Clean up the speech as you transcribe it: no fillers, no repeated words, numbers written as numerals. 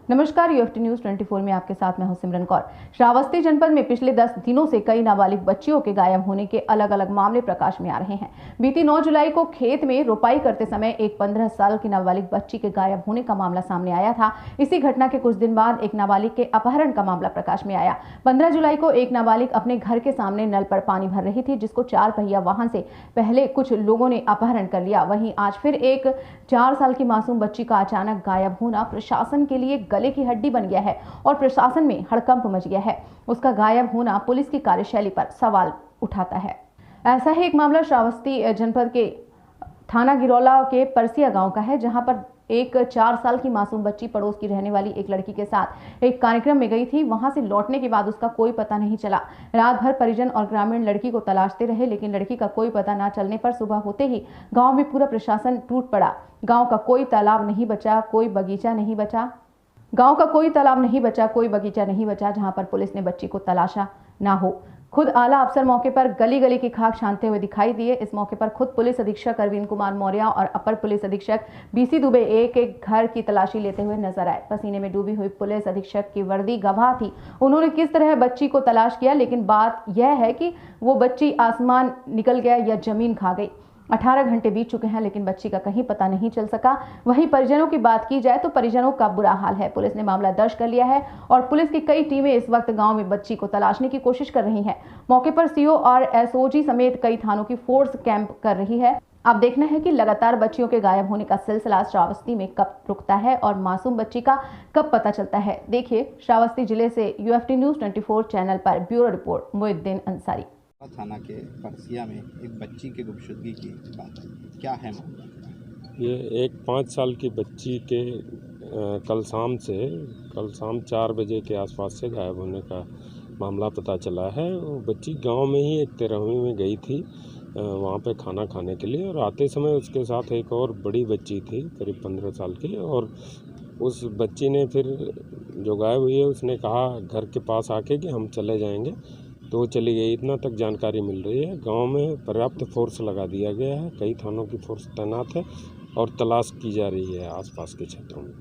नमस्कार, UFT news 24 में आपके साथ मैं हूं सिमरन कौर। श्रावस्ती जनपद में पिछले 10 दिनों से कई नाबालिग बच्चियों के गायब होने के अलग अलग मामले प्रकाश में आ रहे हैं। बीती 9 जुलाई को खेत में रोपाई करते समय एक 15 साल की नाबालिग बच्ची के गायब होने का मामला सामने आया था। इसी घटना के कुछ दिन बाद एक नाबालिग के अपहरण का मामला प्रकाश में आया। 15 जुलाई को एक नाबालिग अपने घर के सामने नल पर पानी भर रही थी, जिसको 4 पहिया वाहन से पहले कुछ लोगों ने अपहरण कर लिया। वहीं आज फिर एक 4 साल की मासूम बच्ची का अचानक गायब होना प्रशासन के लिए गले की हड्डी बन गया है और प्रशासन में हड़कंप मच गया है। उसका गायब होना पुलिस की कार्यशैली पर सवाल उठाता है। ऐसा ही एक मामला श्रावस्ती जनपद के थाना गिरौला के परसिया गांव का है, जहां पर एक 4 साल की मासूम बच्ची पड़ोस की रहने वाली एक लड़की के साथ एक कार्यक्रम में गई थी। वहां से लौटने के बाद उसका कोई पता नहीं चला। रात भर परिजन और ग्रामीण लड़की को तलाशते रहे, लेकिन लड़की का कोई पता न चलने पर सुबह होते ही गांव में पूरा प्रशासन टूट पड़ा। गांव का कोई तालाब नहीं बचा, कोई बगीचा नहीं बचा। गांव का कोई तालाब नहीं बचा, कोई बगीचा नहीं बचा जहां पर पुलिस ने बच्ची को तलाशा ना हो। खुद आला अफसर मौके पर गली गली की खाक छानते हुए दिखाई दिए। इस मौके पर खुद पुलिस अधीक्षक अरविंद कुमार मौर्य और अपर पुलिस अधीक्षक बीसी दुबे एक एक घर की तलाशी लेते हुए नजर आए। पसीने में डूबी हुई पुलिस अधीक्षक की वर्दी गवाह थी। उन्होंने किस तरह बच्ची को तलाश किया, लेकिन बात यह है कि वो बच्ची आसमान निकल गया या जमीन खा गई। 18 घंटे बीत चुके हैं, लेकिन बच्ची का कहीं पता नहीं चल सका। वहीं परिजनों की बात की जाए तो परिजनों का बुरा हाल है। पुलिस ने मामला दर्ज कर लिया है और पुलिस की कई टीमें इस वक्त गांव में बच्ची को तलाशने की कोशिश कर रही हैं। मौके पर सीओ और एसओजी समेत कई थानों की फोर्स कैंप कर रही है। अब देखना है कि लगातार बच्चियों के गायब होने का सिलसिला श्रावस्ती में कब रुकता है और मासूम बच्ची का कब पता चलता है। देखिए श्रावस्ती जिले से यूएफटी न्यूज 24 चैनल पर ब्यूरो रिपोर्ट मुइद्दीन अंसारी। थाना के परसिया में एक बच्ची की गुमशुदगी की बात है, क्या है मामला? ये एक 5 साल की बच्ची के कल शाम 4 बजे के आसपास से गायब होने का मामला पता चला है। वो बच्ची गांव में ही एक 13वीं में गई थी वहाँ पे खाना खाने के लिए, और आते समय उसके साथ एक और बड़ी बच्ची थी करीब 15 साल की, और उस बच्ची ने फिर जो गायब हुई है उसने कहा घर के पास आके कि हम चले जाएंगे, तो चली गई। इतना तक जानकारी मिल रही है। गांव में पर्याप्त फोर्स लगा दिया गया है, कई थानों की फोर्स तैनात है और तलाश की जा रही है आसपास के क्षेत्रों में।